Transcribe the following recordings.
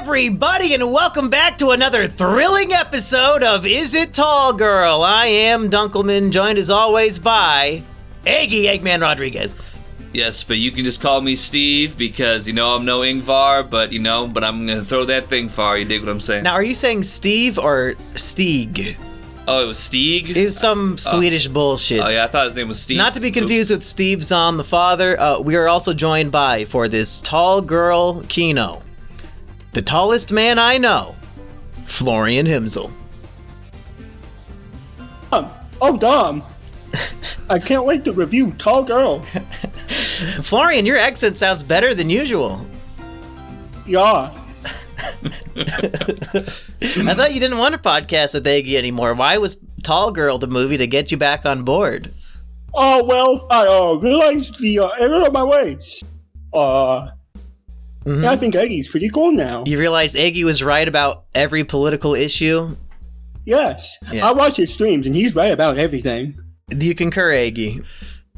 everybody, and welcome back to another thrilling episode of Is It Tall Girl? I am Dunkelman, joined as always by Eggy, Eggman Rodriguez. Yes, but you can just call me Steve because, I'm no Ingvar, but I'm going to throw that thing far. You dig what I'm saying? Now, are you saying Steve or Stieg? Oh, it was Stieg? It was some Swedish bullshit. Oh, yeah, I thought his name was Steve. Not to be confused with Steve Zahn, the father. We are also joined by, for this tall girl kino, the tallest man I know, Florian Himsel. Dom. I can't wait to review Tall Girl. Florian, your accent sounds better than usual. Yeah. I thought you didn't want to podcast with Eggy anymore. Why was Tall Girl the movie to get you back on board? Oh, well, I realized the error of my ways. I think Eggy's pretty cool now. You realized Eggy was right about every political issue? Yes. Yeah. I watch his streams, and he's right about everything. Do you concur, Eggy?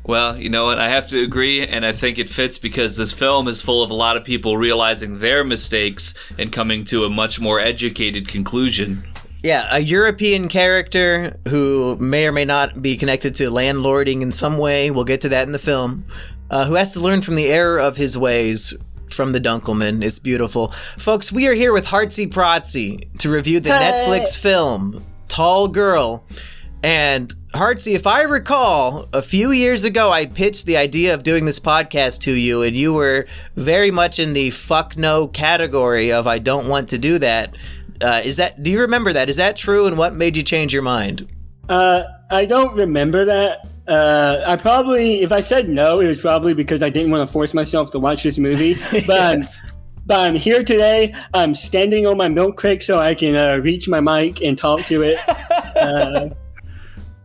Well, you know what? I have to agree, and I think it fits because this film is full of a lot of people realizing their mistakes and coming to a much more educated conclusion. Yeah, a European character who may or may not be connected to landlording in some way, we'll get to that in the film, who has to learn from the error of his ways from the Dunkelman. It's beautiful. Folks, we are here with Hartsy to review the Netflix film, Tall Girl. And Hartsy, if I recall, a few years ago, I pitched the idea of doing this podcast to you, and you were very much in the fuck no category of I don't want to do that. Do you remember that? Is that true? And what made you change your mind? I don't remember that. If I said no, it was probably because I didn't want to force myself to watch this movie. But But I'm here today. I'm standing on my milk crate so I can reach my mic and talk to it.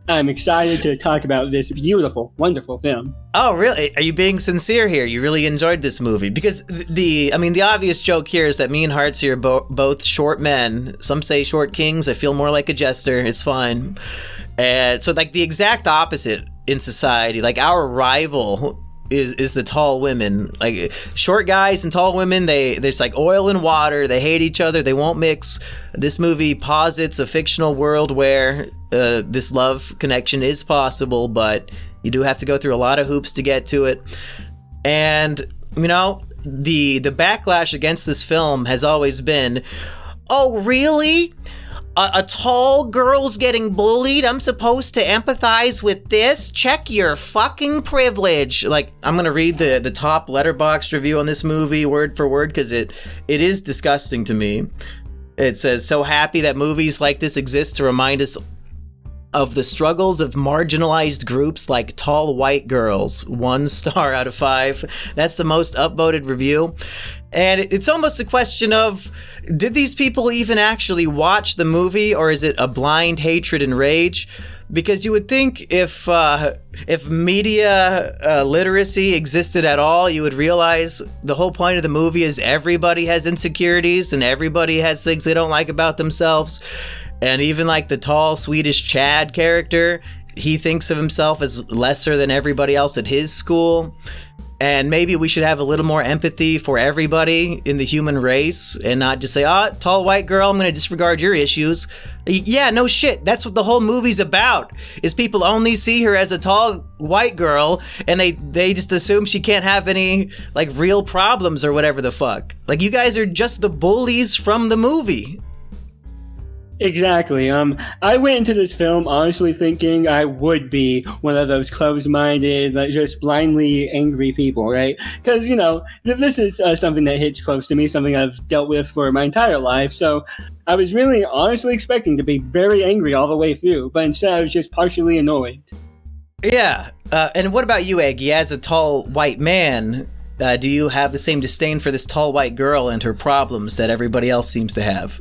I'm excited to talk about this beautiful, wonderful film. Oh, really? Are you being sincere here? You really enjoyed this movie? Because the obvious joke here is that me and Hartsy are both short men. Some say short kings. I feel more like a jester. It's fine. And so, like, the exact opposite in society. Like, our rival is the tall women. Like, short guys and tall women, there's like oil and water. They hate each other. They won't mix. This movie posits a fictional world where this love connection is possible, but you do have to go through a lot of hoops to get to it. And, the backlash against this film has always been, oh, really? A tall girl's getting bullied? I'm supposed to empathize with this? Check your fucking privilege. Like, I'm gonna read the top Letterboxd review on this movie word for word because it is disgusting to me. It says, so happy that movies like this exist to remind us of the struggles of marginalized groups like tall white girls. 1 star out of 5. That's the most upvoted review. And it's almost a question of, did these people even actually watch the movie, or is it a blind hatred and rage? Because you would think if media literacy existed at all, you would realize the whole point of the movie is everybody has insecurities and everybody has things they don't like about themselves. And even like the tall Swedish Chad character, he thinks of himself as lesser than everybody else at his school. And maybe we should have a little more empathy for everybody in the human race and not just say, tall white girl, I'm going to disregard your issues. Yeah, no shit. That's what the whole movie's about, is people only see her as a tall white girl and they just assume she can't have any like real problems or whatever the fuck. Like, you guys are just the bullies from the movie. Exactly. I went into this film honestly thinking I would be one of those closed-minded, like, just blindly angry people, right? Because, this is something that hits close to me, something I've dealt with for my entire life. So I was really honestly expecting to be very angry all the way through, but instead I was just partially annoyed. Yeah. And what about you, Eggy? As a tall white man, do you have the same disdain for this tall white girl and her problems that everybody else seems to have?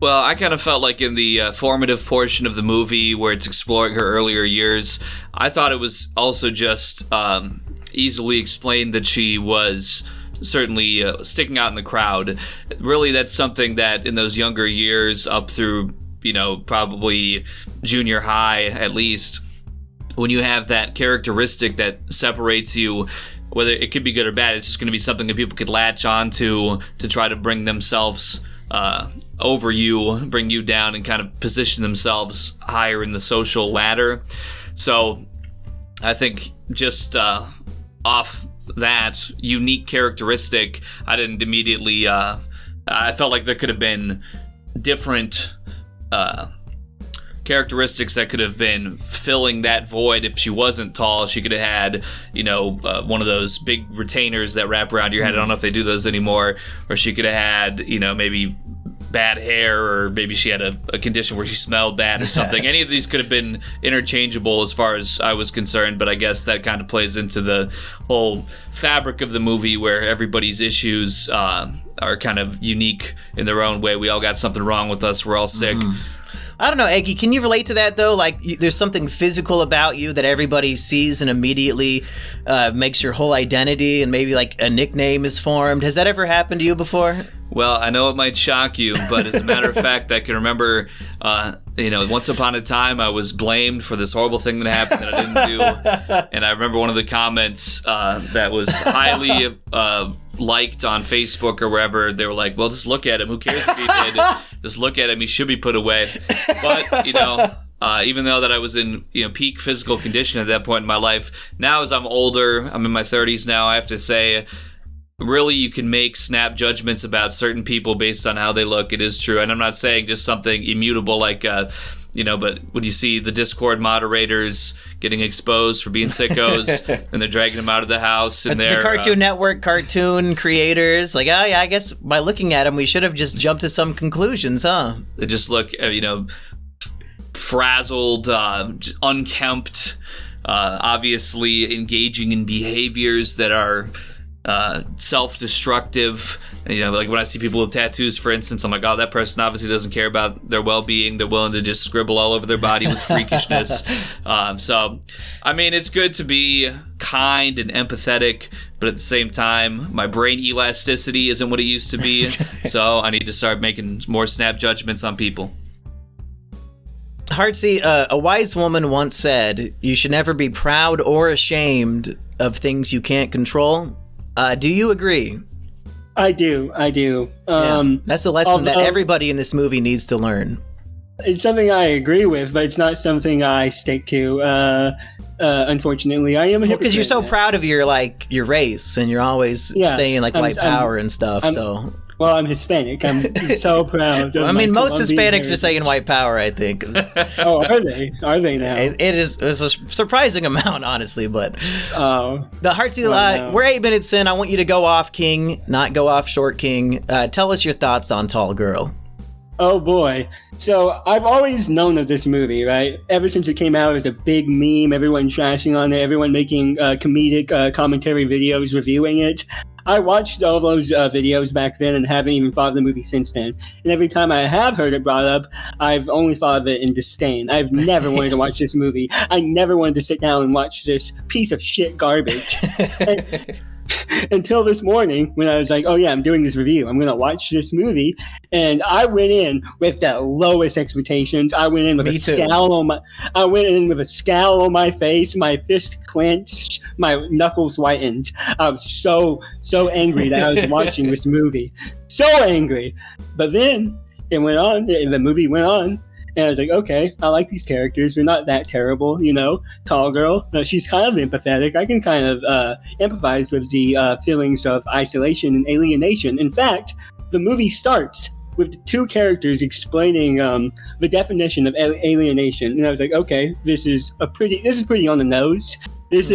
Well, I kind of felt like in the formative portion of the movie where it's exploring her earlier years, I thought it was also just easily explained that she was certainly sticking out in the crowd. Really, that's something that in those younger years up through, probably junior high at least, when you have that characteristic that separates you whether it could be good or bad, it's just going to be something that people could latch on to try to bring themselves over you, bring you down, and kind of position themselves higher in the social ladder. So I think just off that unique characteristic, I didn't immediately... I felt like there could have been different characteristics that could have been filling that void. If she wasn't tall, she could have had, one of those big retainers that wrap around your head. I don't know if they do those anymore. Or she could have had, maybe bad hair, or maybe she had a condition where she smelled bad or something. Any of these could have been interchangeable as far as I was concerned, but I guess that kind of plays into the whole fabric of the movie, where everybody's issues are kind of unique in their own way. We all got something wrong with us. We're all sick. I don't know, Eggy, can you relate to that, though? Like, there's something physical about you that everybody sees and immediately makes your whole identity, and maybe, like, a nickname is formed. Has that ever happened to you before? Well, I know it might shock you, but as a matter of fact, I can remember, once upon a time, I was blamed for this horrible thing that happened that I didn't do. And I remember one of the comments that was highly liked on Facebook or wherever. They were like, well, just look at him. Who cares if he did? Just look at him. He should be put away. But, even though that I was in peak physical condition at that point in my life, now as I'm older, I'm in my 30s now, I have to say, really, you can make snap judgments about certain people based on how they look. It is true. And I'm not saying just something immutable like, but when you see the Discord moderators getting exposed for being sickos and they're dragging them out of the house, and the Cartoon Network cartoon creators, like, oh yeah, I guess by looking at them, we should have just jumped to some conclusions, huh? They just look, frazzled, unkempt, obviously engaging in behaviors that are self-destructive. Like when I see people with tattoos, for instance, I'm like, oh, that person obviously doesn't care about their well-being. They're willing to just scribble all over their body with freakishness. So, I mean, it's good to be kind and empathetic, but at the same time, my brain elasticity isn't what it used to be. So I need to start making more snap judgments on people. Hartsy, a wise woman once said, you should never be proud or ashamed of things you can't control. Do you agree? I do. That's a lesson that everybody in this movie needs to learn. It's something I agree with, but it's not something I stick to. Unfortunately, I am a hypocrite. Because you're so proud of your race, and you're always saying white power and stuff. Well, I'm Hispanic. I'm so proud. I mean, most Hispanics are saying white power, I think. Oh, are they? Are they now? It's a surprising amount, honestly. But the Hartsy, we're 8 minutes in. I want you to go off King, not go off Short King. Tell us your thoughts on Tall Girl. Oh, boy. So I've always known of this movie, right? Ever since it came out, it was a big meme. Everyone trashing on it. Everyone making comedic commentary videos reviewing it. I watched all those videos back then and haven't even thought of the movie since then. And every time I have heard it brought up, I've only thought of it in disdain. I've never wanted to watch this movie. I never wanted to sit down and watch this piece of shit garbage. Until this morning when I was like, oh yeah, I'm doing this review. I'm going to watch this movie. And I went in with the lowest expectations. I went in with a scowl on my face, my fist clenched, my knuckles whitened. I was so angry that I was watching this movie. So angry. But then it went on, the movie went on. And I was like, okay, I like these characters. They're not that terrible, Tall Girl. She's kind of empathetic. I can kind of empathize with the feelings of isolation and alienation. In fact, the movie starts with the two characters explaining the definition of alienation. And I was like, okay, this is pretty on the nose. This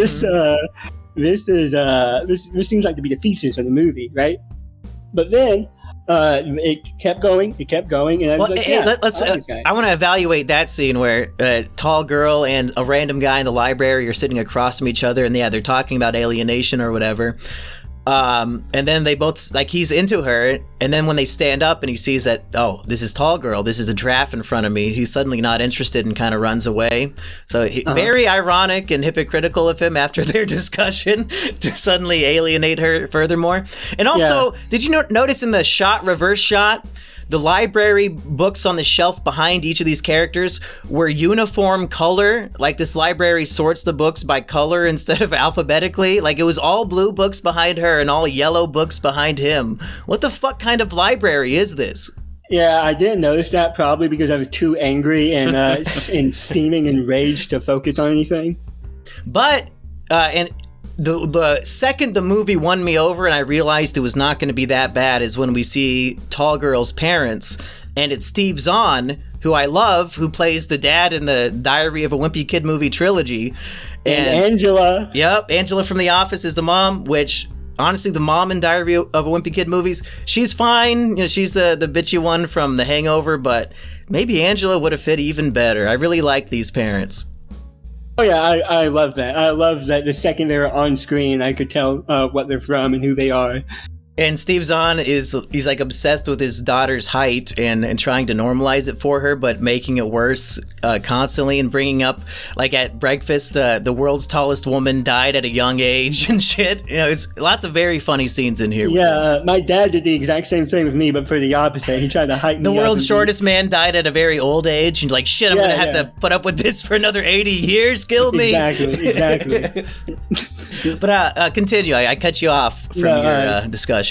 seems like to be the thesis of the movie, right? But then it kept going, and I was I want to evaluate that scene where a tall girl and a random guy in the library are sitting across from each other, and they're talking about alienation or whatever. And then they both, he's into her, and then when they stand up and he sees that, oh, this is Tall Girl, this is a giraffe in front of me, he's suddenly not interested and kind of runs away. So very ironic and hypocritical of him after their discussion to suddenly alienate her furthermore. And also, did you notice in the reverse shot, the library books on the shelf behind each of these characters were uniform color. Like, this library sorts the books by color instead of alphabetically. Like, it was all blue books behind her and all yellow books behind him. What the fuck kind of library is this? Yeah, I didn't notice that, probably because I was too angry and and steaming and rage to focus on anything. But and the second the movie won me over and I realized it was not going to be that bad is when we see Tall Girl's parents, and it's Steve Zahn, who I love, who plays the dad in the Diary of a Wimpy Kid movie trilogy. And Angela. Yep, Angela from The Office is the mom, which... Honestly, the mom in Diary of a Wimpy Kid movies, she's fine. You know, she's the bitchy one from The Hangover, but maybe Angela would have fit even better. I really like these parents. Oh yeah, I love that. I love that the second they were on screen, I could tell what they're from and who they are. And Steve Zahn he's like obsessed with his daughter's height and trying to normalize it for her, but making it worse constantly, and bringing up, like at breakfast, the world's tallest woman died at a young age and shit. You know, it's lots of very funny scenes in here. Yeah, my dad did the exact same thing with me, but for the opposite. He tried to hype me The up. world's shortest man died at a very old age, and like, shit, I'm gonna have to put up with this for another 80 years. Kill me. Exactly. But continue. I cut you off from your discussion.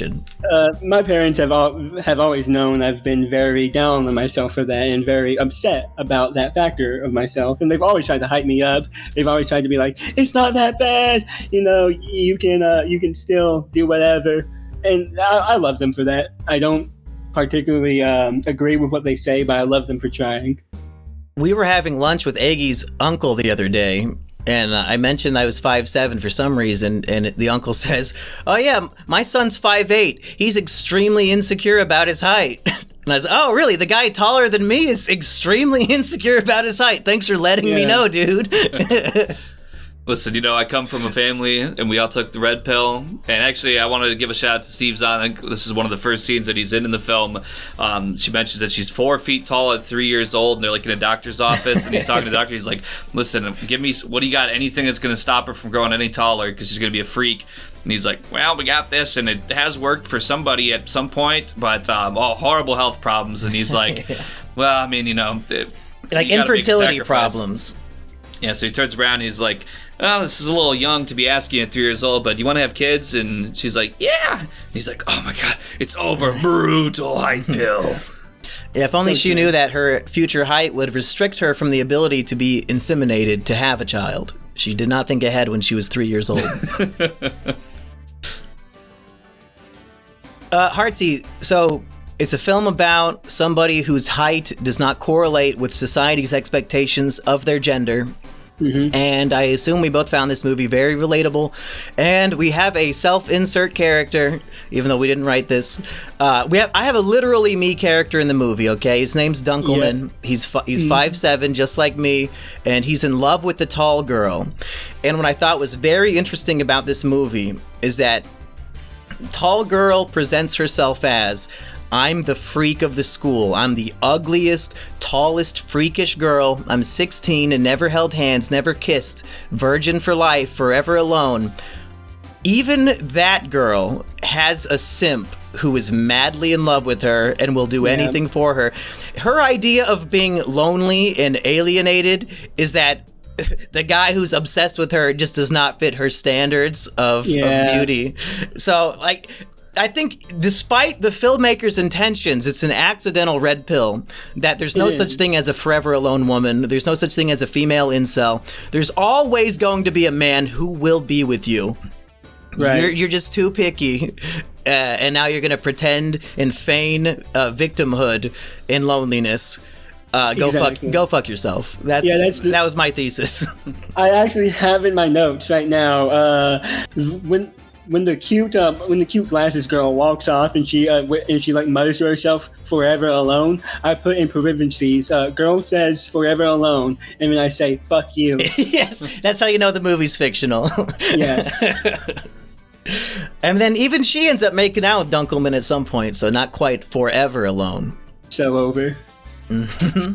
My parents have always known I've been very down on myself for that and very upset about that factor of myself, and they've always tried to hype me up. They've always tried to be like, it's not that bad, you know, you can still do whatever, and I love them for that. I don't particularly agree with what they say, but I love them for trying. We were having lunch with Eggy's uncle the other day, and I mentioned I was 5'7" for some reason, and the uncle says, oh yeah, my son's 5'8". He's extremely insecure about his height. And I was, oh really? The guy taller than me is extremely insecure about his height. Thanks for letting me know, dude. Listen, you know, I come from a family, and we all took the red pill. And actually, I wanted to give a shout out to Steve Zahn. I think this is one of the first scenes that he's in the film. She mentions that she's 4 feet tall at 3 years old, and they're like in a doctor's office, and he's talking to the doctor. He's like, listen, what do you got? Anything that's going to stop her from growing any taller, because she's going to be a freak. And he's like, well, we got this, and it has worked for somebody at some point, but horrible health problems. And he's like, well, I mean, you know, like infertility problems. Yeah, so he turns around and he's like, oh, this is a little young to be asking at 3 years old, but do you want to have kids? And she's like, yeah. And he's like, oh my God, it's over. Brutal height pill. Yeah, if only she knew that her future height would restrict her from the ability to be inseminated to have a child. She did not think ahead when she was 3 years old. Hartsy, so it's a film about somebody whose height does not correlate with society's expectations of their gender. Mm-hmm. And I assume we both found this movie very relatable. And we have a self-insert character, even though we didn't write this. I have a literally me character in the movie, okay? His name's Dunkelman. Yeah. He's 5'7", just like me, and he's in love with the tall girl. And what I thought was very interesting about this movie is that tall girl presents herself as, I'm the freak of the school. I'm the ugliest, tallest, freakish girl. I'm 16 and never held hands, never kissed. Virgin for life, forever alone. Even that girl has a simp who is madly in love with her and will do anything for her. Her idea of being lonely and alienated is that the guy who's obsessed with her just does not fit her standards of beauty. So, like, I think despite the filmmaker's intentions, it's an accidental red pill that there's no such thing as a forever alone woman. There's no such thing as a female incel. There's always going to be a man who will be with you. Right. You're just too picky. And now you're going to pretend and feign victimhood in loneliness. Go fuck yourself. That was my thesis. I actually have in my notes right now, when the cute glasses girl walks off and she like mutters to herself, "Forever alone," I put in parentheses, girl says "forever alone," and then I say "fuck you." Yes, that's how you know the movie's fictional. Yes. And then even she ends up making out with Dunkelman at some point, so not quite forever alone. So over. Mm-hmm.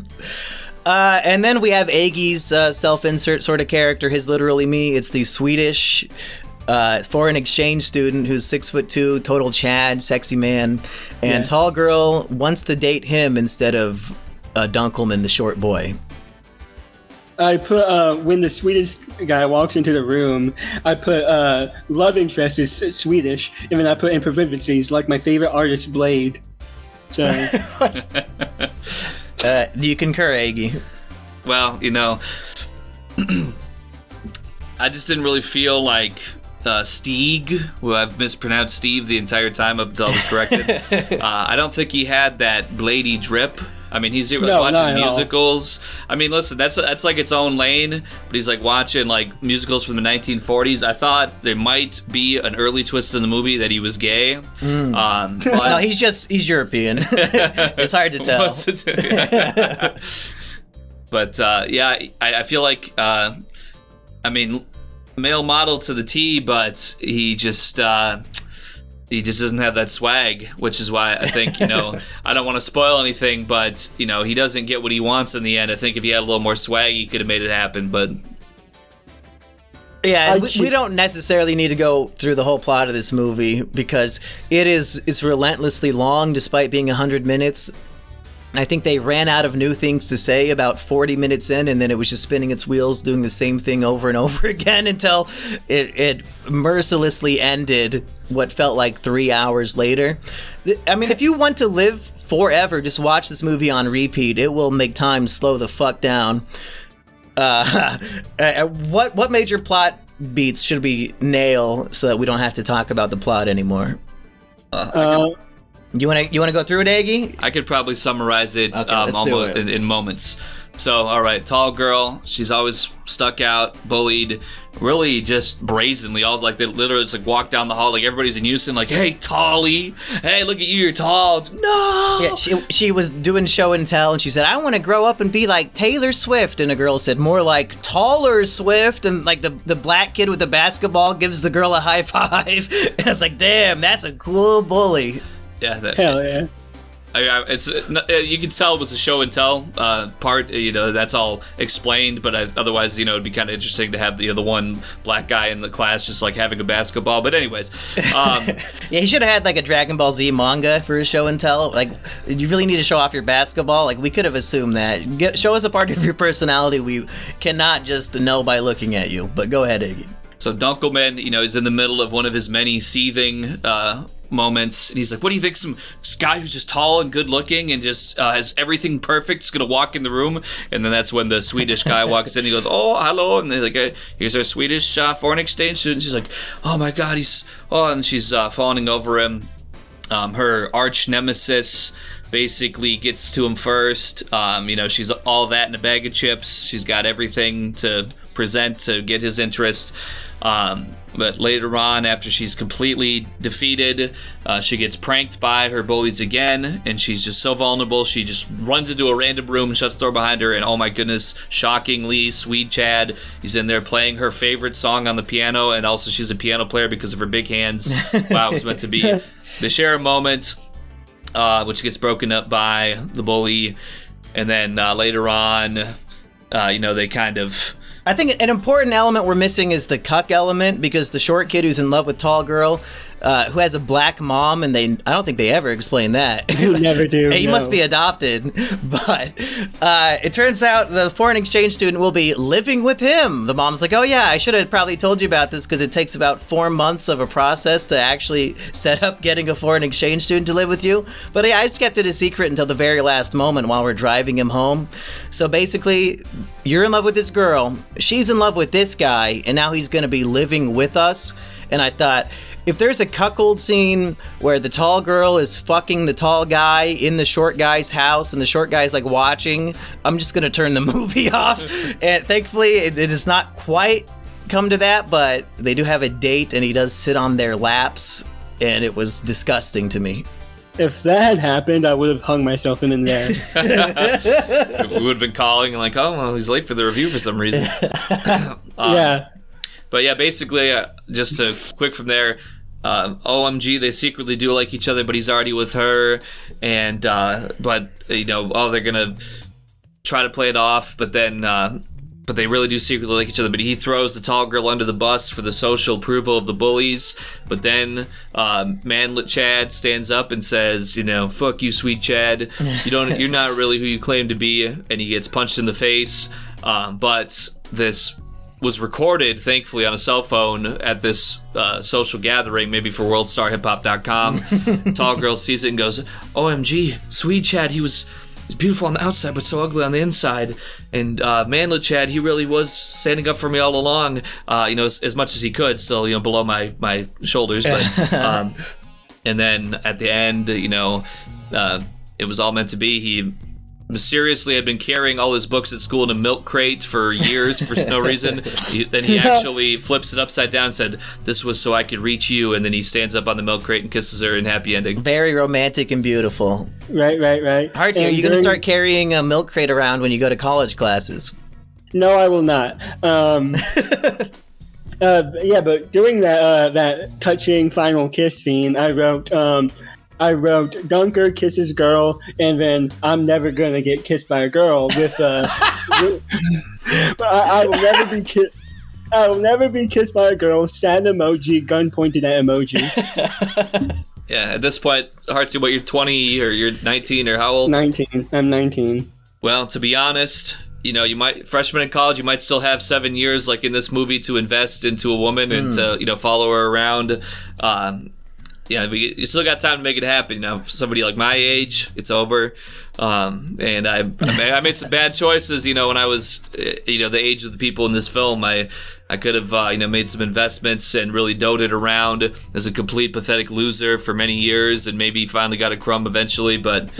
And then we have Eggy's self-insert sort of character, his literally me. It's the Swedish foreign exchange student who's 6'2", total Chad, sexy man, and Yes. tall girl wants to date him instead of Dunkelman, the short boy. I put when the Swedish guy walks into the room, I put love interest is Swedish, and then I put in parentheses like my favorite artist Blade. So Do you concur, Eggy? Well, I just didn't really feel like Stieg, who I've mispronounced Steve the entire time up until I was corrected. I don't think he had that Blady drip. I mean, he's like watching musicals. I mean, listen, that's like its own lane, but he's like watching like musicals from the 1940s. I thought there might be an early twist in the movie that he was gay. But No, he's European. It's hard to tell. But yeah, I feel like I mean, male model to the T, but he just doesn't have that swag, which is why I think, I don't want to spoil anything, but, he doesn't get what he wants in the end. I think if he had a little more swag, he could have made it happen, but... Yeah, and we don't necessarily need to go through the whole plot of this movie because it's relentlessly long despite being 100 minutes. I think they ran out of new things to say about 40 minutes in, and then it was just spinning its wheels, doing the same thing over and over again until it mercilessly ended what felt like 3 hours later. I mean, if you want to live forever, just watch this movie on repeat. It will make time slow the fuck down. What major plot beats should we nail so that we don't have to talk about the plot anymore? You want to go through it, Eggy? I could probably summarize it, Okay, let's do it. In moments. So, all right, tall girl. She's always stuck out, bullied, really just brazenly. Always like they literally just like walk down the hall, like everybody's in unison, like, "Hey, Tolly! Hey, look at you, you're tall." No. Yeah, she was doing show and tell, and she said, "I want to grow up and be like Taylor Swift." And a girl said, "More like taller Swift." And like the black kid with the basketball gives the girl a high five. And I was like, "Damn, that's a cool bully." Yeah, hell yeah. It's you could tell it was a show and tell part. That's all explained, but otherwise, it'd be kind of interesting to have the one black guy in the class just like having a basketball. But anyways, yeah, he should have had like a Dragon Ball Z manga for his show and tell. Like, you really need to show off your basketball. Like, we could have assumed that. Show us a part of your personality we cannot just know by looking at you. But go ahead, Iggy. So Dunkelman, is in the middle of one of his many seething moments, and he's like, "What do you think? Some guy who's just tall and good looking and just has everything perfect is gonna walk in the room?" And then that's when the Swedish guy walks in. He goes, "Oh, hello," and they're like, "Here's our Swedish foreign exchange student." She's like, "Oh my God, and she's fawning over him. Her arch nemesis basically gets to him first. She's all that in a bag of chips. She's got everything to present to get his interest. But later on, after she's completely defeated, she gets pranked by her bullies again, and she's just so vulnerable. She just runs into a random room and shuts the door behind her, and oh my goodness, shockingly, Swede Chad, he's in there playing her favorite song on the piano, and also she's a piano player because of her big hands. Wow, it was meant to be. They share a moment, which gets broken up by the bully, and then later on, they kind of... I think an important element we're missing is the cuck element, because the short kid who's in love with tall girl, who has a black mom, and I don't think they ever explain that. You never do. He must be adopted. But it turns out the foreign exchange student will be living with him. The mom's like, "Oh yeah, I should have probably told you about this because it takes about 4 months of a process to actually set up getting a foreign exchange student to live with you." But I just kept it a secret until the very last moment while we're driving him home. So basically, you're in love with this girl, she's in love with this guy, and now he's going to be living with us. And I thought, if there's a cuckold scene where the tall girl is fucking the tall guy in the short guy's house and the short guy's like watching, I'm just going to turn the movie off. And thankfully, it has not quite come to that, but they do have a date and he does sit on their laps, and it was disgusting to me. If that had happened, I would have hung myself in there. We would have been calling and like, "Oh, well, he's late for the review for some reason." Yeah. But yeah, basically, just to quick from there, OMG, they secretly do like each other, but he's already with her, and they're gonna try to play it off, but then but they really do secretly like each other. But he throws the tall girl under the bus for the social approval of the bullies. But then manlet Chad stands up and says, fuck you, sweet Chad. You're not really who you claim to be. And he gets punched in the face. But this was recorded, thankfully, on a cell phone at this social gathering, maybe for worldstarhiphop.com. Tall girl sees it and goes, OMG, sweet Chad, he's beautiful on the outside, but so ugly on the inside. And manlet Chad, he really was standing up for me all along, as much as he could, still, below my shoulders. But and then at the end, it was all meant to be. He mysteriously had been carrying all his books at school in a milk crate for years for no reason. Then he actually flips it upside down and said, this was so I could reach you. And then he stands up on the milk crate and kisses her in happy ending. Very romantic and beautiful. Right. Hartsy, are you going to start carrying a milk crate around when you go to college classes? No, I will not. But during that touching final kiss scene, I wrote Dunker kisses girl, and then I'm never gonna get kissed by a girl with I will never be kissed. I will never be kissed by a girl. Sad emoji, gun pointed at emoji. Yeah, at this point, Hartsy, what, you're 20 or you're 19 or how old? 19. I'm 19. Well, to be honest, you might, freshman in college, you might still have 7 years, like in this movie, to invest into a woman and to, follow her around. You still got time to make it happen. For somebody like my age, it's over. And I made some bad choices, when I was, the age of the people in this film. I could have, made some investments and really doted around as a complete pathetic loser for many years, and maybe finally got a crumb eventually. But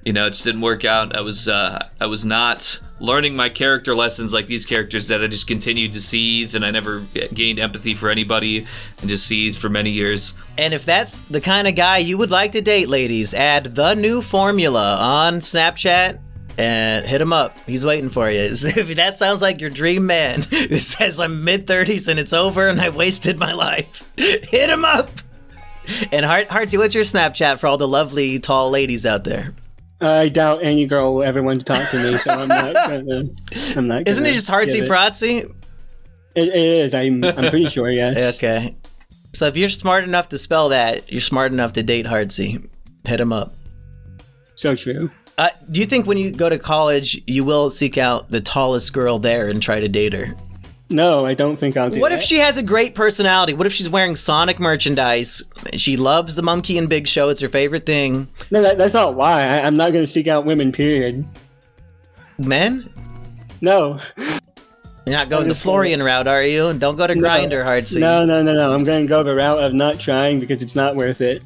it just didn't work out. I was not learning my character lessons like these characters that I just continued to seethe, and I never gained empathy for anybody and just seethed for many years. And if that's the kind of guy you would like to date, ladies, add the new formula on Snapchat and hit him up. He's waiting for you. If that sounds like your dream man who says I'm mid-30s and it's over and I wasted my life, hit him up. And Hartsy, what's your Snapchat for all the lovely tall ladies out there? I doubt any girl will ever want to talk to me, so I'm not gonna. Isn't it just Hartsy Pratsy? It is. I'm pretty sure. Yes. Okay. So if you're smart enough to spell that, you're smart enough to date Hartsy. Hit him up. So true. Do you think when you go to college, you will seek out the tallest girl there and try to date her? No, I don't think I'll do that. What if she has a great personality? What if she's wearing Sonic merchandise? She loves the Monkey and Big Show. It's her favorite thing. No, that's not why. I'm not going to seek out women, period. Men? No. You're not going the Florian route, are you? Don't go to Grindr, Hartsy. No. I'm going to go the route of not trying because it's not worth it.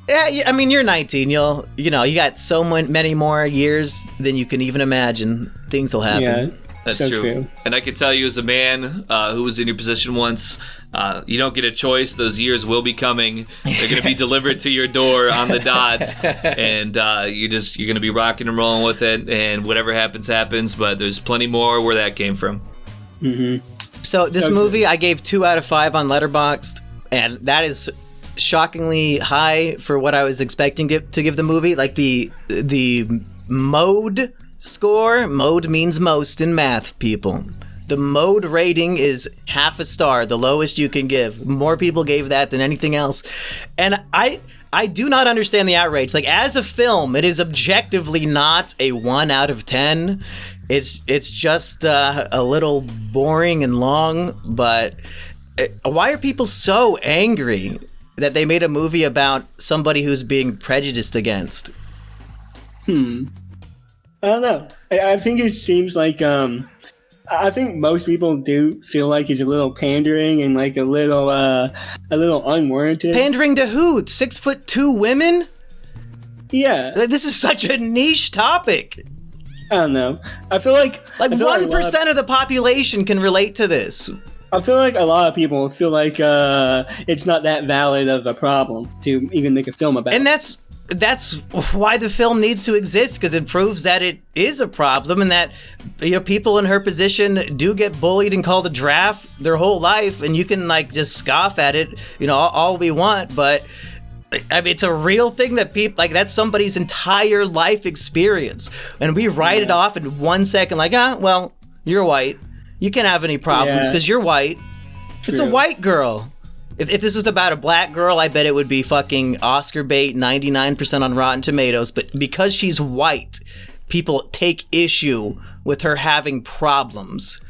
Yeah, I mean, you're 19. You got so many more years than you can even imagine. Things will happen. Yeah. That's so true. And I can tell you as a man who was in your position once, you don't get a choice. Those years will be coming. They're going to be delivered to your door on the dot. And you're going to be rocking and rolling with it. And whatever happens, happens. But there's plenty more where that came from. Mm-hmm. So this movie, I gave 2 out of 5 on Letterboxd. And that is shockingly high for what I was expecting to give the movie. Like the mode score. Mode means most in math, people. The mode rating is half a star, the lowest you can give. More people gave that than anything else. And I do not understand the outrage. Like, as a film, it is objectively not a 1 out of 10. It's just a little boring and long, but why are people so angry that they made a movie about somebody who's being prejudiced against? I don't know. I think it seems like I think most people do feel like it's a little pandering and like a little unwarranted. Pandering to who? 6'2" women? Yeah. This is such a niche topic. I don't know. I feel like 1% of the population can relate to this. I feel like a lot of people feel like it's not that valid of a problem to even make a film about. And that's why the film needs to exist, because it proves that it is a problem, and that people in her position do get bullied and called a draft their whole life, and you can just scoff at it all we want, but I mean, it's a real thing that people that's somebody's entire life experience, and we write it off in 1 second well, You're white. You can't have any problems because you're white. True. It's a white girl. If this was about a black girl, I bet it would be fucking Oscar bait, 99% on Rotten Tomatoes. But because she's white, people take issue with her having problems.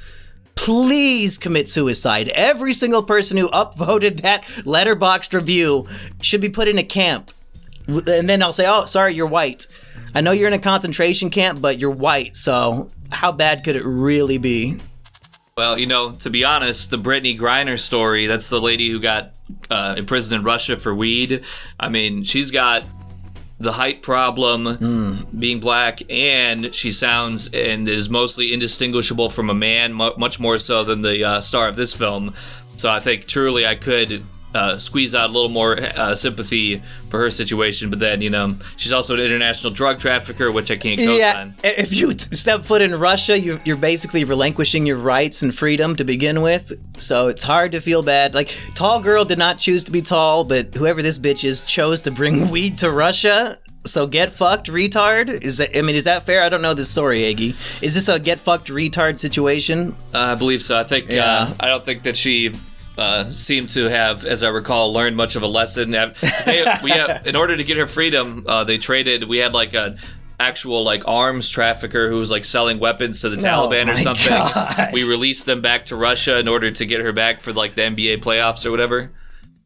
Please commit suicide. Every single person who upvoted that letterboxd review should be put in a camp. And then I'll say, oh, sorry, you're white. I know you're in a concentration camp, but you're white. So how bad could it really be? Well, to be honest, the Brittany Griner story, that's the lady who got imprisoned in Russia for weed. I mean, she's got the height problem, being black, and she sounds and is mostly indistinguishable from a man, much more so than the star of this film. So I think truly I could squeeze out a little more sympathy for her situation, but then, she's also an international drug trafficker, which I can't co-sign. Yeah, if you step foot in Russia, you're basically relinquishing your rights and freedom to begin with, so it's hard to feel bad. Like, tall girl did not choose to be tall, but whoever this bitch is chose to bring weed to Russia, so get fucked, retard? Is that fair? I don't know this story, Eggy. Is this a get fucked, retard situation? I believe so. I think, I don't think that she seemed to have, as I recall, learned much of a lesson. In order to get her freedom, we had like an actual like arms trafficker who was like selling weapons to the Taliban or something. God. We released them back to Russia in order to get her back for like the NBA playoffs or whatever.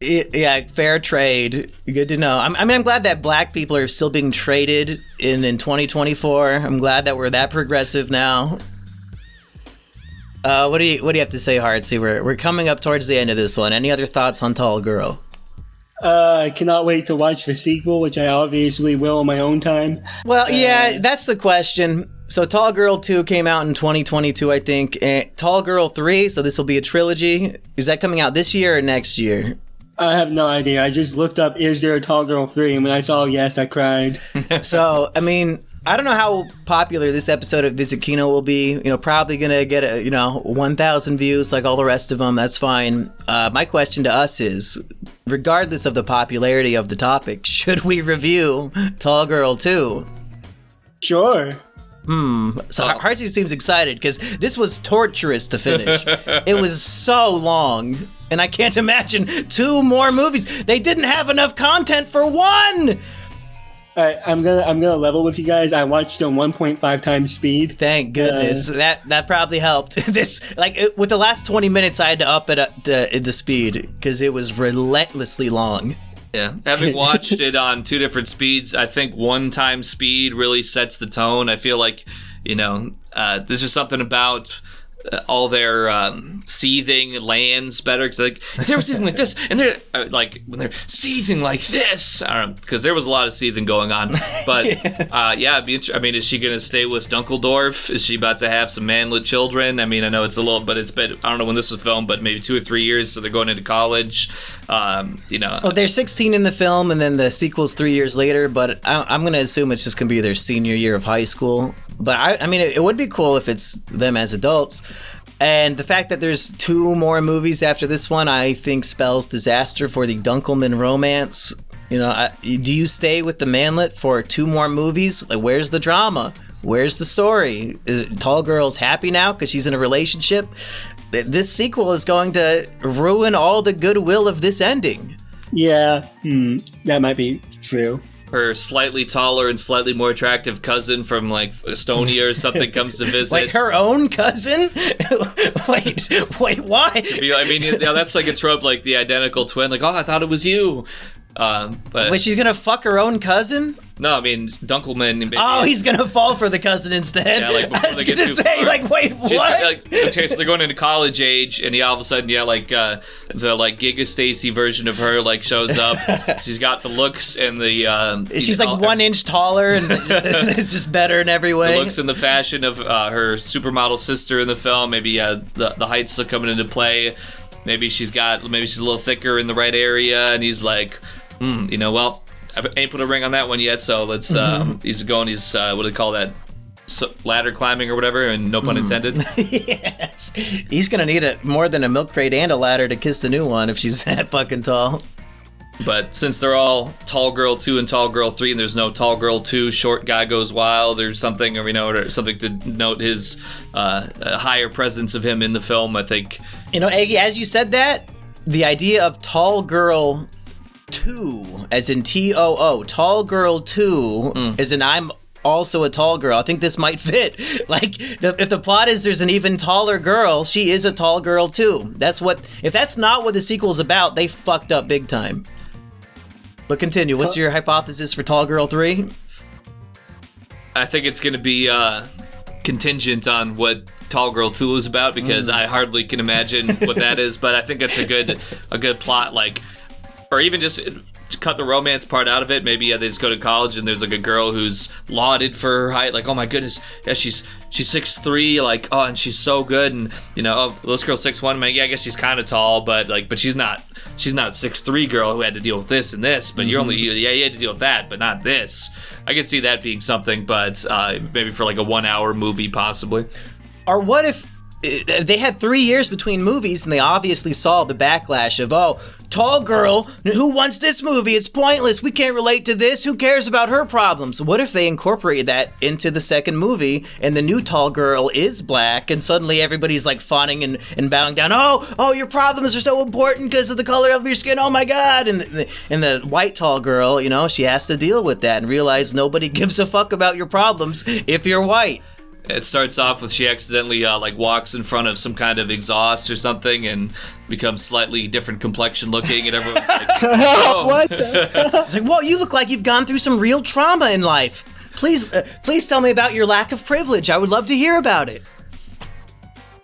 Yeah, fair trade. Good to know. I'm glad that black people are still being traded in 2024. I'm glad that we're that progressive now. What do you have to say, Hartsy? We're coming up towards the end of this one. Any other thoughts on Tall Girl? I cannot wait to watch the sequel, which I obviously will in my own time. Well, yeah, that's the question. So Tall Girl 2 came out in 2022, I think. And Tall Girl 3, so this will be a trilogy. Is that coming out this year or next year? I have no idea. I just looked up, is there a Tall Girl 3? And when I saw yes, I cried. So, I don't know how popular this episode of Visit Kino will be. Probably gonna get 1,000 views like all the rest of them. That's fine. My question to us is, regardless of the popularity of the topic, should we review Tall Girl 2? Sure. So Hartsy seems excited because this was torturous to finish. It was so long, and I can't imagine 2 more movies. They didn't have enough content for 1. I'm gonna level with you guys. I watched them 1.5 times speed. Thank goodness. That probably helped. With the last 20 minutes, I had to up it up the speed because it was relentlessly long. Yeah, having watched it on 2 different speeds, I think 1 time speed really sets the tone. I feel like, there's just something about all their seething lands better, because like if they were seething like this and they're like when they're seething like this, I don't know, because there was a lot of seething going on, but Yes. It'd be is she gonna stay with Dunkeldorf? Is she about to have some manlet children? I know it's a little, but it's been, I don't know when this was filmed, but maybe 2 or 3 years, so they're going into college. They're 16 in the film, and then the sequel's 3 years later, but I'm gonna assume it's just gonna be their senior year of high school. But it would be cool if it's them as adults. And the fact that there's 2 more movies after this one, I think spells disaster for the Dunkelman romance. Do you stay with the manlet for 2 more movies? Like, where's the drama? Where's the story? Tall Girl's happy now because she's in a relationship? This sequel is going to ruin all the goodwill of this ending. Yeah, that might be true. Her slightly taller and slightly more attractive cousin from like Estonia or something comes to visit. Like her own cousin? wait, why? That's like a trope, like the identical twin. Like, oh, I thought it was you. But she's gonna fuck her own cousin? No, Dunkelman. Oh, he's gonna fall for the cousin instead. Yeah, like I was gonna say, wait, what? Okay, so they're going into college age, and all of a sudden, the Giga Stacy version of her shows up. She's got the looks and the. She's 1 inch taller, and it's just better in every way. The looks and the fashion of her supermodel sister in the film. Maybe the height's still coming into play. Maybe she's a little thicker in the right area, and he's like, well, I ain't put a ring on that one yet, so let's, he's what do they call that? Ladder climbing or whatever, and no pun intended. But since they're all tall girl 2 and tall girl 3, and there's no tall girl 2, short guy goes wild or something, or something to note his higher presence of him in the film, I think. Eggy, as you said that, the idea of tall girl 2, as in TOO, tall girl 2, as in I'm also a tall girl. I think this might fit. If the plot is there's an even taller girl, she is a tall girl too. If that's not what the sequel's about, they fucked up big time. But continue. What's your hypothesis for Tall Girl 3? I think it's going to be contingent on what Tall Girl 2 is about, because I hardly can imagine what that is. But I think it's a good plot, or even just to cut the romance part out of it. Maybe they just go to college and there's a girl who's lauded for her height. Oh my goodness, yeah, she's 6'3", and she's so good. And this girl's 6'1". I guess she's kind of tall, but she's not 6'3" girl who had to deal with this and this. But you had to deal with that, but not this. I can see that being something, but maybe for a 1 hour movie possibly. Or what if they had 3 years between movies and they obviously saw the backlash of, tall girl, who wants this movie? It's pointless. We can't relate to this. Who cares about her problems? What if they incorporated that into the second movie and the new tall girl is black and suddenly everybody's fawning and bowing down? Oh, your problems are so important because of the color of your skin. Oh my God. And the white tall girl, she has to deal with that and realize nobody gives a fuck about your problems if you're white. It starts off with she accidentally walks in front of some kind of exhaust or something and becomes slightly different complexion looking, and everyone's like, "Oh, what?" It's whoa, you look like you've gone through some real trauma in life. Please tell me about your lack of privilege. I would love to hear about it.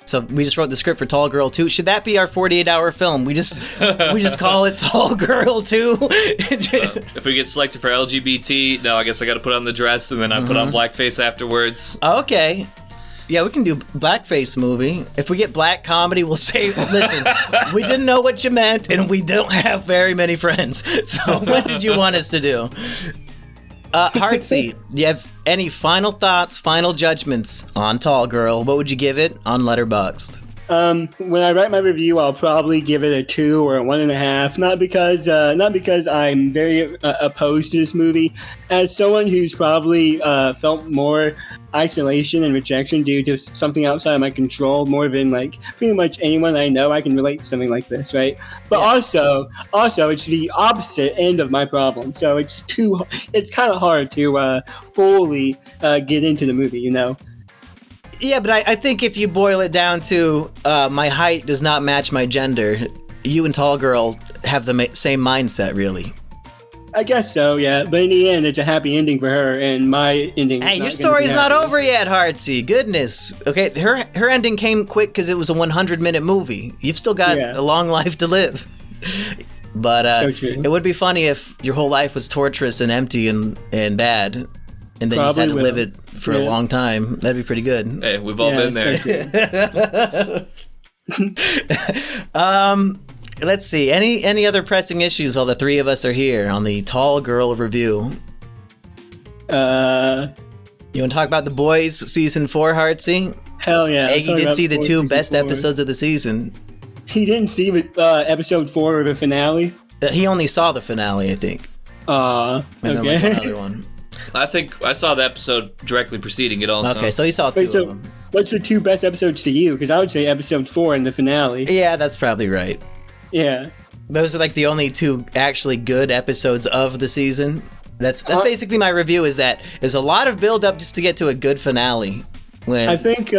So we just wrote the script for Tall Girl 2. Should that be our 48-hour film? We just call it Tall Girl 2. If we get selected for LGBT, no, I guess I got to put on the dress and then I put on blackface afterwards. Okay. Yeah, we can do blackface movie. If we get black comedy, we'll say, listen, we didn't know what you meant and we don't have very many friends. So what did you want us to do? Hartsy, do you have any final thoughts, final judgments on Tall Girl? What would you give it on Letterboxd? When I write my review, I'll probably give it a 2 or a 1.5. Not because I'm very opposed to this movie. As someone who's probably felt more isolation and rejection due to something outside of my control, more than pretty much anyone I know, I can relate to something like this, right? But also it's the opposite end of my problem. So it's kind of hard to fully get into the movie, Yeah, but I think if you boil it down to my height does not match my gender, you and Tall Girl have the same mindset, really. I guess so, yeah. But in the end, it's a happy ending for her, and my ending. Hey, your story's not over yet, Hartsy. Goodness. Okay, her ending came quick because it was a 100-minute movie. You've still got a long life to live. But so true. It would be funny if your whole life was torturous and empty and bad, and then you just had to live it for a long time. That'd be pretty good. Hey, we've all been there. So let's see. Any other pressing issues while the three of us are here on the Tall Girl review? You want to talk about The Boys season 4, Hartsy? Hell yeah. Eggy did see the 2 best episodes of the season. He didn't see episode 4 or the finale? He only saw the finale, I think. Okay. And then another one. I think I saw the episode directly preceding it also. Okay, so he saw 2 of them. What's the 2 best episodes to you? Because I would say episode 4 and the finale. Yeah, that's probably right. Yeah. Those are the only 2 actually good episodes of the season. That's basically my review, is that there's a lot of build up just to get to a good finale. I think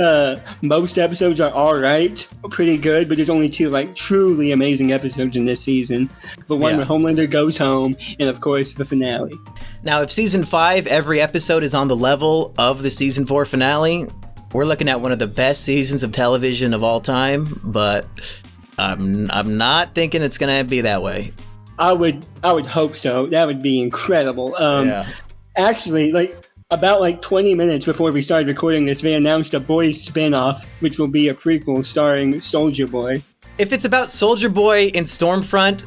most episodes are alright, pretty good, but there's only 2 truly amazing episodes in this season. The one where Homelander goes home, and of course the finale. Now, if season 5, every episode is on the level of the season 4 finale, we're looking at one of the best seasons of television of all time, but I'm not thinking it's gonna be that way. I would hope so. That would be incredible. Actually, about 20 minutes before we started recording this, they announced a Boys spin-off, which will be a prequel starring Soldier Boy. If it's about Soldier Boy in Stormfront,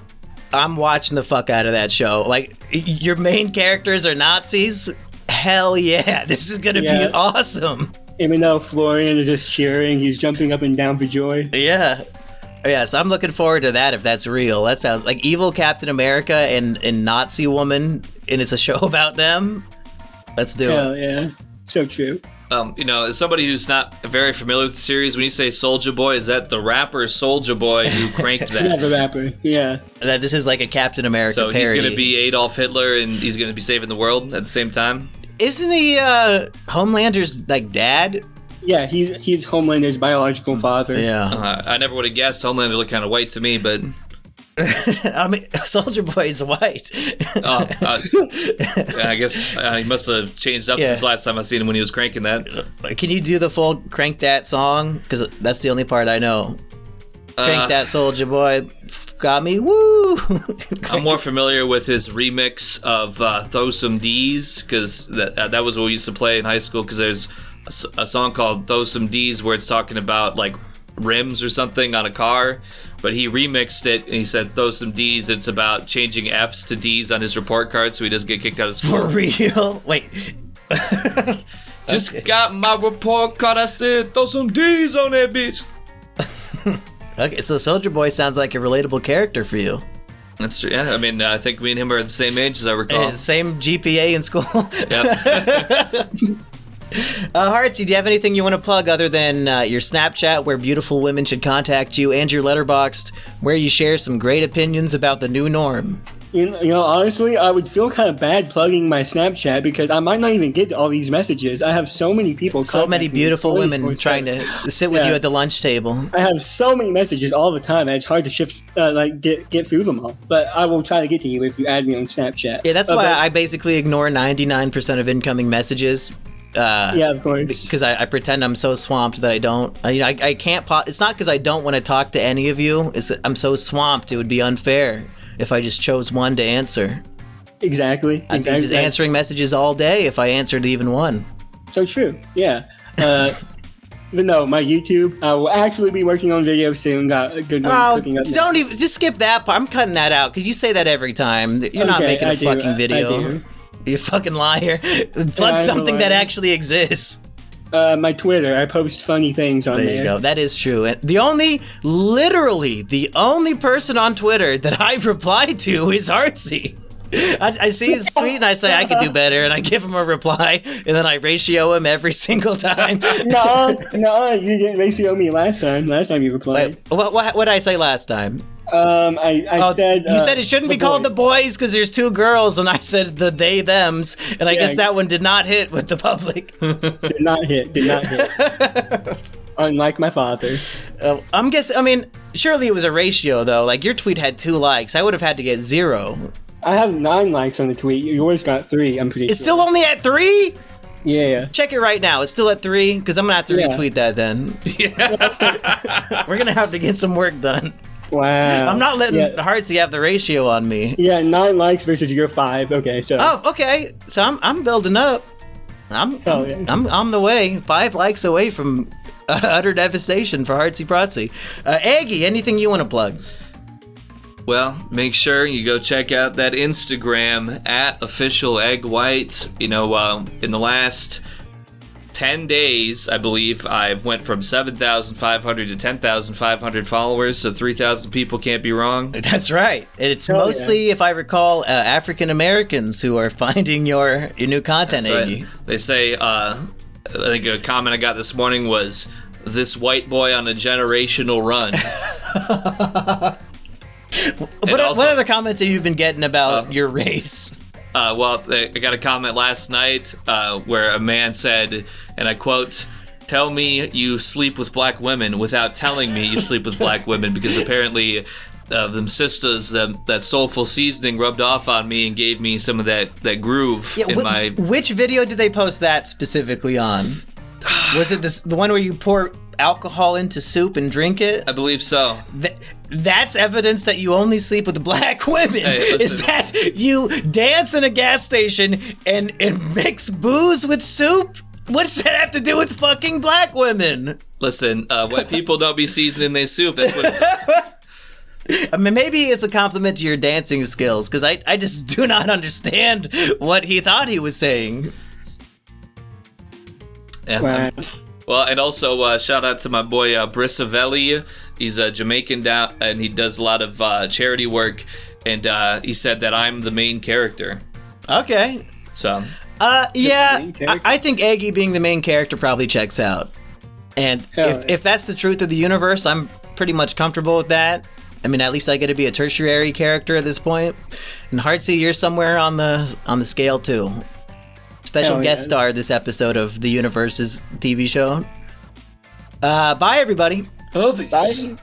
I'm watching the fuck out of that show. Your main characters are Nazis? Hell yeah, this is gonna be awesome. Even though Florian is just cheering, he's jumping up and down for joy. Yeah. Yes, I'm looking forward to that if that's real. That sounds like evil Captain America and Nazi woman, and it's a show about them. Let's do Hell it. yeah. So true. As somebody who's not very familiar with the series, when you say Soulja Boy, is that the rapper Soulja Boy who cranked that? Yeah, the rapper. Yeah. This is like a Captain America So parody. he's going to be Adolf Hitler, and he's going to be saving the world at the same time? Isn't he Homelander's like dad? Yeah, he's Homelander's biological father. Yeah. I never would have guessed. Homelander looked kind of white to me, but... I mean, Soulja Boy is white. I guess he must have changed up since last time I seen him when he was cranking that. Can you do the full Crank That song? Because that's the only part I know. Crank That Soulja Boy got me, woo! I'm more familiar with his remix of Throw Some D's, because that was what we used to play in high school, because there's a song called Throw Some D's where it's talking about like rims or something on a car, but he remixed it and he said throw some D's. It's about changing F's to D's on his report card so he doesn't get kicked out of school. For real? Wait. Just got my report card, I said throw some D's on that bitch. Okay, so Soulja Boy sounds like a relatable character for you. That's true. Yeah, I mean, I think me and him are the same age as I recall. Same GPA in school. Yep. Hartsy, do you have anything you want to plug other than your Snapchat, where beautiful women should contact you, and your Letterboxd, where you share some great opinions about the new norm? You know, honestly, I would feel kind of bad plugging my Snapchat because I might not even get to all these messages. I have so many people. So many beautiful women 24/7. trying to sit with you at the lunch table. I have so many messages all the time, and it's hard to get through them all. But I will try to get to you if you add me on Snapchat. Yeah, that's why I basically ignore 99% of incoming messages. Yeah, of course. Because I pretend I'm so swamped that I don't. I can't. It's not because I don't want to talk to any of you. It's that I'm so swamped. It would be unfair if I just chose one to answer. Exactly. I'd be just answering messages all day if I answered even one. So true. Yeah. But no, my YouTube. I will actually be working on video soon. Got a good one cooking up. Don't even just skip that part. I'm cutting that out because you say that every time. You're not making a fucking video. I do. You fucking liar. Plug something that actually exists. My Twitter. I post funny things on there. There you go. That is true. And literally, the only person on Twitter that I've replied to is Hartsy. I see his tweet and I say I could do better, and I give him a reply, and then I ratio him every single time. No, you didn't ratio me last time. Last time you replied. Wait, what did I say last time? I said... you said it shouldn't be called the boys because there's two girls, and I said the they, thems, and I guess that one did not hit with the public. Did not hit. Unlike my father. I'm guessing, I mean, surely it was a ratio, though. Like, your tweet had 2 likes. I would have had to get 0. I have 9 likes on the tweet. Yours got 3, I'm pretty sure. It's still only at 3? Yeah. Check it right now. It's still at 3? Because I'm going to have to retweet that then. Yeah. We're going to have to get some work done. Wow. I'm not letting Hartsy have the ratio on me. Yeah, 9 likes versus your 5. Okay, so. Oh, okay. So I'm building up. I'm on the way. 5 likes away from utter devastation for Hartsy Protsy. Eggy, anything you want to plug? Well, make sure you go check out that Instagram at official egg white. You know, in the last 10 days, I believe I've went from 7,500 to 10,500 followers, so 3,000 people can't be wrong. That's right. And it's mostly, if I recall, African Americans who are finding your new content, Eggy. Right. They say, I think a comment I got this morning was, "This white boy on a generational run." What other comments have you been getting about your race? Well, I got a comment last night where a man said, and I quote, "Tell me you sleep with black women without telling me you sleep with black women," because apparently them sisters, that soulful seasoning rubbed off on me and gave me some of that groove in my... Which video did they post that specifically on? Was it the one where you pour alcohol into soup and drink it? I believe so. That's evidence that you only sleep with black women. Hey, is that you dance in a gas station and mix booze with soup? What does that have to do with fucking black women? Listen, white people don't be seasoning their soup. That's what it's... I mean, maybe it's a compliment to your dancing skills, because I just do not understand what he thought he was saying. Yeah, Well, and also shout out to my boy Brisavelli. He's a Jamaican and he does a lot of charity work. And he said that I'm the main character. Okay. So. Yeah, I think Eggy being the main character probably checks out. And if that's the truth of the universe, I'm pretty much comfortable with that. I mean, at least I get to be a tertiary character at this point. And Hartsy, you're somewhere on the scale too. Special guest star this episode of the Universe's TV show. Bye, everybody. Oh, bye.